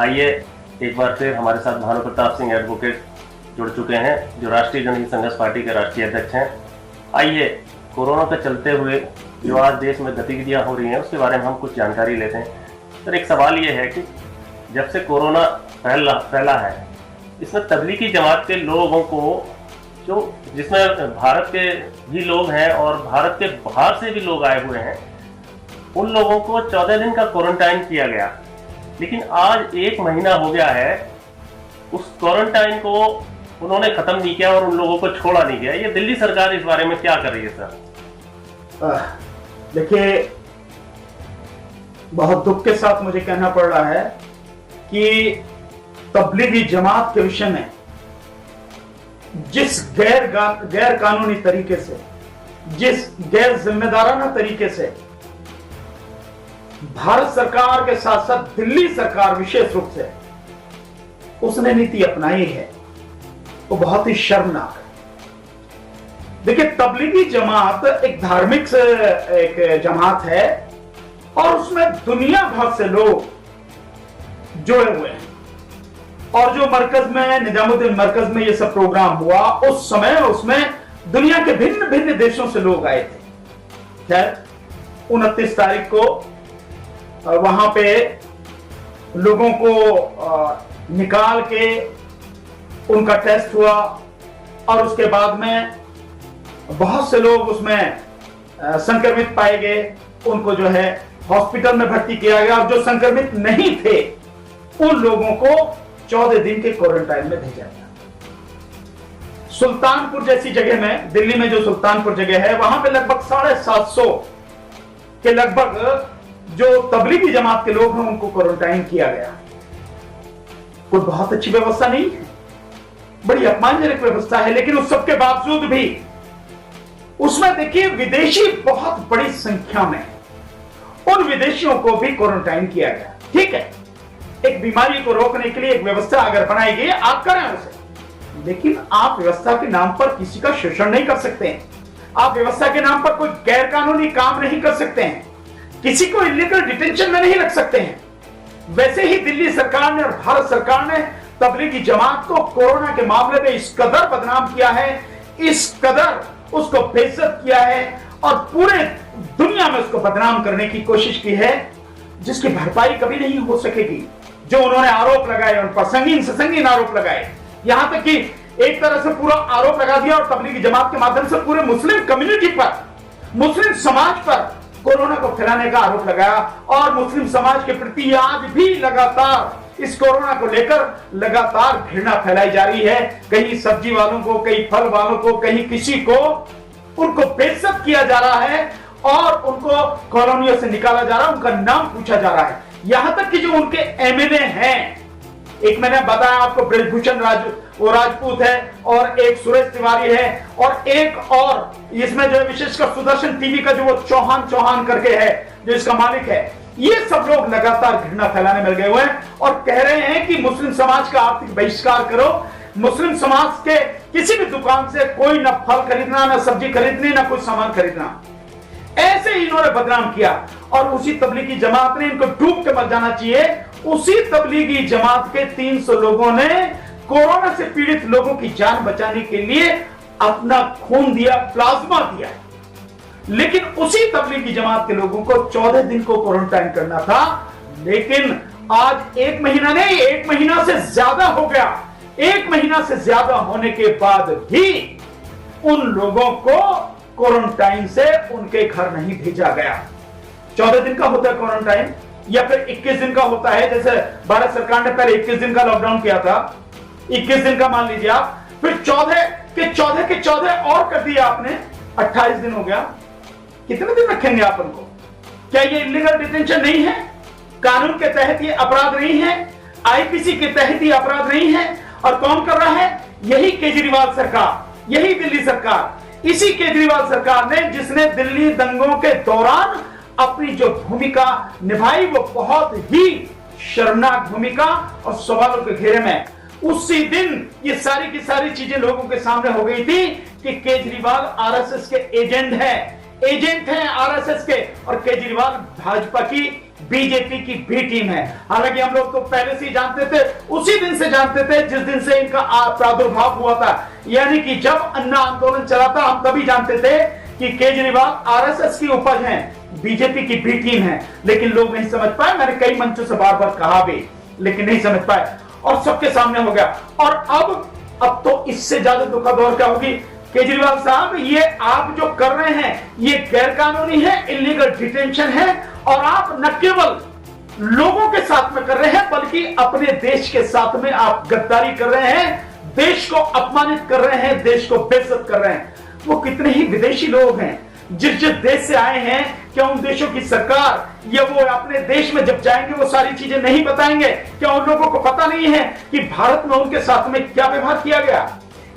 आइए एक बार फिर हमारे साथ भानु प्रताप सिंह एडवोकेट जुड़ चुके हैं, जो राष्ट्रीय जनहित संघर्ष पार्टी के राष्ट्रीय अध्यक्ष हैं। आइए कोरोना के चलते हुए जो आज देश में गतिविधियां हो रही हैं उसके बारे में हम कुछ जानकारी लेते हैं। सर, एक सवाल ये है कि जब से कोरोना फैला है, इसमें तबलीगी जमात के लोगों को, जो जिसमें भारत के भी लोग हैं और भारत के बाहर से भी लोग आए हुए हैं, उन लोगों को 14 दिन का क्वारंटाइन किया गया। लेकिन आज 1 महीना हो गया है, उस क्वारंटाइन को उन्होंने खत्म नहीं किया और उन लोगों को छोड़ा नहीं गया। ये दिल्ली सरकार इस बारे में क्या कर रही है सर? देखिए, बहुत दुख के साथ मुझे कहना पड़ रहा है कि तबलीगी जमात के विषय में जिस गैर कानूनी तरीके से, जिस गैर जिम्मेदाराना तरीके से भारत सरकार के साथ साथ दिल्ली सरकार विशेष रूप से उसने नीति अपनाई है, वो बहुत ही शर्मनाक है। देखिए, तबलीगी जमात एक धार्मिक एक जमात है और उसमें दुनिया भर से लोग जुड़े हुए हैं। और जो मरकज में, निजामुद्दीन मरकज में ये सब प्रोग्राम हुआ, उस समय उसमें दुनिया के भिन्न भिन्न देशों से लोग आए थे। खैर, 29 तारीख को वहां पे लोगों को निकाल के उनका टेस्ट हुआ और उसके बाद में बहुत से लोग उसमें संक्रमित पाए गए। उनको जो है हॉस्पिटल में भर्ती किया गया और जो संक्रमित नहीं थे उन लोगों को 14 दिन के क्वारंटाइन में भेजा गया। सुल्तानपुर जैसी जगह में, दिल्ली में जो सुल्तानपुर जगह है, वहां पे लगभग 750 के लगभग जो तबलीगी जमात के लोग हैं उनको क्वारंटाइन किया गया। कोई बहुत अच्छी व्यवस्था नहीं है, बड़ी अपमानजनक व्यवस्था है। लेकिन उस सब के बावजूद भी उसमें देखिए विदेशी बहुत बड़ी संख्या में, उन विदेशियों को भी क्वारंटाइन किया गया। ठीक है, एक बीमारी को रोकने के लिए एक व्यवस्था अगर बनाई गई, आप करें उसे, लेकिन आप व्यवस्था के नाम पर किसी का शोषण नहीं कर सकते हैं। आप व्यवस्था के नाम पर कोई गैर कानूनी काम नहीं कर सकते हैं, किसी को इलीगल डिटेंशन में नहीं रख सकते हैं। वैसे ही दिल्ली सरकार ने और भारत सरकार ने तबलीगी जमात को कोरोना के मामले में इस कदर बदनाम किया है, इस कदर उसको बेइज्जत किया है और पूरे दुनिया में उसको बदनाम करने की कोशिश की है, जिसकी भरपाई कभी नहीं हो सकेगी। जो उन्होंने आरोप लगाए उन पर संगीन से संगीन आरोप लगाए, यहां तक कि एक तरह से पूरा आरोप लगा दिया और तबलीगी जमात के माध्यम से पूरे मुस्लिम कम्युनिटी पर, मुस्लिम समाज पर कोरोना को फैलाने का आरोप लगाया। और मुस्लिम समाज के प्रति आज भी लगातार इस कोरोना को लेकर लगातार घृणा फैलाई जा रही है। कहीं सब्जी वालों को, कहीं फल वालों को, कहीं किसी को, उनको बेइज्जत किया जा रहा है और उनको कॉलोनियों से निकाला जा रहा है, उनका नाम पूछा जा रहा है। यहां तक कि जो उनके एमएलए हैं, एक मैंने बताया आपको ब्रजभूषण वो राजपूत है और एक सुरेश तिवारी है और एक और इसमें जो विशेषकर सुदर्शन टीवी का जो वो चौहान करके है, जो इसका मालिक है, ये सब लोग लगातार घृणा फैलाने में लगे हुए हैं और कह रहे हैं कि मुस्लिम समाज का आर्थिक बहिष्कार करो, मुस्लिम समाज के किसी भी दुकान से कोई न फल खरीदना, न सब्जी खरीदनी, न कुछ सामान खरीदना। ऐसे ही इन्होंने बदनाम किया और उसी तबलीगी जमात ने इनको डूब के मर जाना चाहिए। उसी तबलीगी जमात के 300 लोगों ने कोरोना से पीड़ित लोगों की जान बचाने के लिए अपना खून दिया, प्लाज्मा दिया। लेकिन उसी तबलीगी जमात के लोगों को 14 दिन को क्वारंटाइन करना था, लेकिन आज 1 महीना नहीं, 1 महीना से ज्यादा हो गया। 1 महीना से ज्यादा होने के बाद भी उन लोगों को क्वारंटाइन से उनके घर नहीं भेजा गया। 14 दिन का होता है क्वारंटाइन या फिर 21 दिन का होता है, जैसे भारत सरकार ने पहले 21 दिन का लॉकडाउन किया था, 21 दिन का मान लीजिए आप, फिर 14 के 14 और कर दिया आपने, 28 दिन हो गया। कितने दिन रखेंगे आप उनको? क्या ये इलीगल डिटेंशन नहीं है? कानून के तहत ये अपराध नहीं है? आईपीसी के तहत ये अपराध नहीं है? और कौन कर रहा है? यही केजरीवाल सरकार, यही दिल्ली सरकार, इसी केजरीवाल सरकार ने, जिसने दिल्ली दंगों के दौरान अपनी जो भूमिका निभाई वो बहुत ही शर्मनाक भूमिका और सवालों के घेरे में, उसी दिन ये सारी की सारी चीजें लोगों के सामने हो गई थी कि केजरीवाल आरएसएस के एजेंट हैं आरएसएस के, और केजरीवाल भाजपा की बीजेपी की बी टीम है। हालांकि हम लोग तो पहले से ही जानते थे, उसी दिन से जानते थे जिस दिन से इनका प्रादुर्भाव हुआ था, यानी कि जब अन्ना आंदोलन चला था, हम तभी जानते थे कि केजरीवाल आरएसएस की उपज है, बीजेपी की बी टीम है। लेकिन लोग नहीं समझ पाए, मैंने कई मंचों से बार बार कहा भी, लेकिन नहीं समझ पाए और सबके सामने हो गया। और अब तो इससे ज्यादा दुखद और क्या होगी, केजरीवाल साहब, ये आप जो कर रहे हैं ये गैर कानूनी है, इलीगल डिटेंशन है, और आप न केवल लोगों के साथ में कर रहे हैं बल्कि अपने देश के साथ में आप गद्दारी कर रहे हैं, देश को अपमानित कर रहे हैं, देश को बेइज्जत कर रहे हैं। वो कितने ही विदेशी लोग हैं जिस जिस देश से आए हैं, क्या उन देशों की सरकार या वो अपने देश में जब जाएंगे वो सारी चीजें नहीं बताएंगे? क्या उन लोगों को पता नहीं है कि भारत में उनके साथ में क्या व्यवहार किया गया?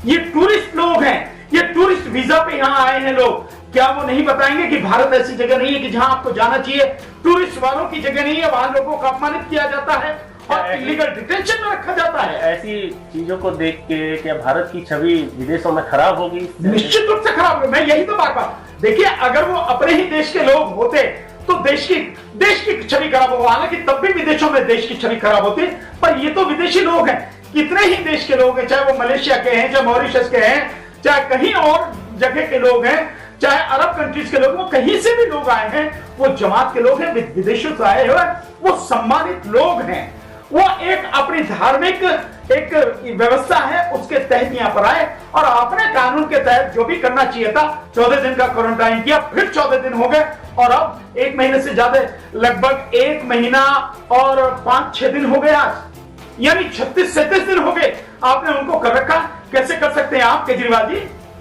ये टूरिस्ट लोग हैं, ये टूरिस्ट वीजा पे यहाँ आए हैं लोग, क्या वो नहीं बताएंगे कि भारत ऐसी जगह नहीं है कि जहां आपको जाना चाहिए? टूरिस्ट वालों की जगह नहीं है, वहां लोगों को अपमानित किया जाता है और इलीगल डिटेंशन में रखा जाता है। ऐसी चीजों को देख के क्या भारत की छवि विदेशों में खराब होगी? निश्चित रूप से खराब होगी। मैं यही तो बार देखिए, अगर वो अपने ही देश के लोग होते तो देश की छवि खराब होगा। हालांकि तब भी विदेशों में देश की छवि खराब होती, पर ये तो विदेशी लोग हैं, कितने ही देश के लोग हैं, चाहे वो मलेशिया के हैं, चाहे मॉरिशस के हैं, चाहे कहीं और जगह के लोग हैं, चाहे अरब कंट्रीज के लोग, वो कहीं से भी लोग आए हैं, वो जमात के लोग हैं, विदेशों से आए हुए, वो सम्मानित लोग हैं। वो एक अपनी धार्मिक एक व्यवस्था है, उसके तहत यहाँ पर आए और आपने कानून के तहत जो भी करना चाहिए था, 14 दिन का क्वारंटाइन किया, फिर 14 दिन हो गए और अब 1 महीने से ज्यादा, लगभग 1 महीना और 5-6 दिन हो गए आज, यानी 36-37 दिन हो गए आपने उनको कर रखा। कैसे कर सकते हैं आप केजरीवाल जी?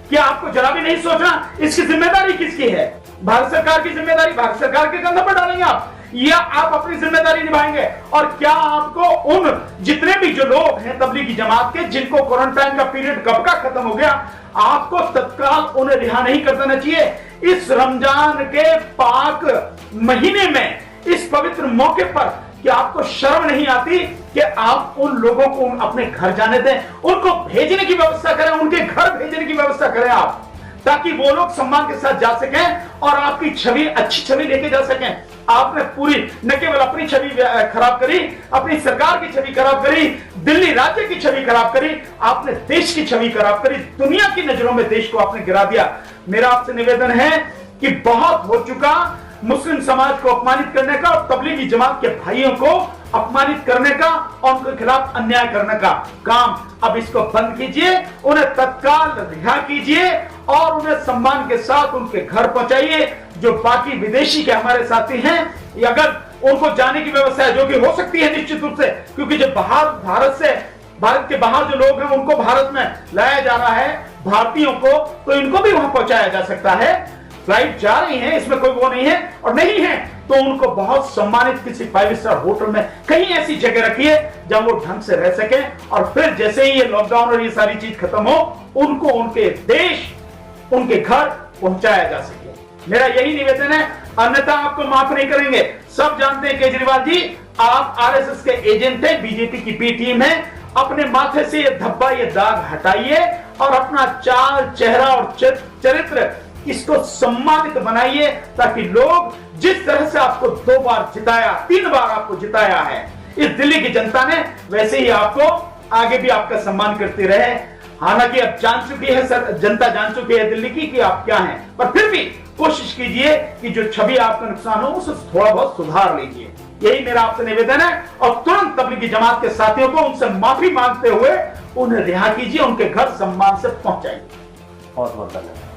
क्या आपको जरा भी नहीं सोचना इसकी जिम्मेदारी किसकी है? भारत सरकार की जिम्मेदारी भारत सरकार के कंधों पर डालेंगे आप, या आप अपनी जिम्मेदारी निभाएंगे? और क्या आपको उन जितने भी जो लोग हैं तबलीगी जमात के, जिनको क्वारंटाइन का पीरियड कब का खत्म हो गया, आपको तत्काल उन्हें रिहा नहीं कर देना चाहिए? इस रमजान के पाक महीने में, इस पवित्र मौके पर कि आपको शर्म नहीं आती कि आप उन लोगों को अपने घर जाने दें, उनको भेजने की व्यवस्था करें, उनके घर भेजने की व्यवस्था करें आप, ताकि वो लोग सम्मान के साथ जा सकें और आपकी छवि, अच्छी छवि लेके जा सकें। आपने पूरी न केवल अपनी छवि खराब करी, अपनी सरकार की छवि खराब करी, दिल्ली राज्य की छवि खराब करी, आपने देश की छवि खराब करी, दुनिया की नजरों में देश को आपने गिरा दिया। मेरा आपसे निवेदन है कि बहुत हो चुका मुस्लिम समाज को अपमानित करने का और तबलीगी जमात के भाइयों को अपमानित करने का और उनके खिलाफ अन्याय करने का काम। अब इसको बंद कीजिए, उन्हें तत्काल रिहा कीजिए और उन्हें सम्मान के साथ उनके घर पहुंचाइए। जो बाकी विदेशी के हमारे साथी हैं, अगर उनको जाने की व्यवस्था है, जो कि हो सकती है निश्चित रूप से, क्योंकि जब भारत के बाहर जो लोग हैं उनको भारत में लाया जा रहा है, भारतीयों को, तो इनको भी वहां पहुंचाया जा सकता है। फ्लाइट जा रही है, इसमें कोई वो नहीं है, और नहीं है तो उनको बहुत सम्मानित किसी 5 स्टार होटल में कहीं ऐसी जगह रखिए जहां वो ढंग से रह सके, और फिर जैसे ही ये लॉकडाउन और ये सारी चीज खत्म हो, उनको उनके देश, उनके घर पहुंचाया जा सके। मेरा यही निवेदन है, अन्यथा आपको माफ नहीं करेंगे। सब जानते हैं केजरीवाल जी, आप आरएसएस के एजेंट हैं, बीजेपी की बी टीम है। अपने माथे से ये धब्बा, ये दाग हटाइए और अपना चाल, चेहरा और चरित्र इसको सम्मानित बनाइए, ताकि लोग जिस तरह से आपको 2 बार जिताया, 3 बार आपको जिताया है इस दिल्ली की जनता ने, वैसे ही आपको आगे भी आपका सम्मान करती रहे। हालांकि अब जान चुकी है जनता जान चुकी है दिल्ली की कि आप क्या हैं, पर फिर भी कोशिश कीजिए कि जो छवि आपका नुकसान हो उसे थोड़ा बहुत सुधार लीजिए। यही मेरा आपसे निवेदन है, और तुरंत तबलीगी जमात के साथियों को उनसे माफी मांगते हुए उन्हें रिहा कीजिए, उनके घर सम्मान से पहुंचाइए। बहुत बहुत धन्यवाद।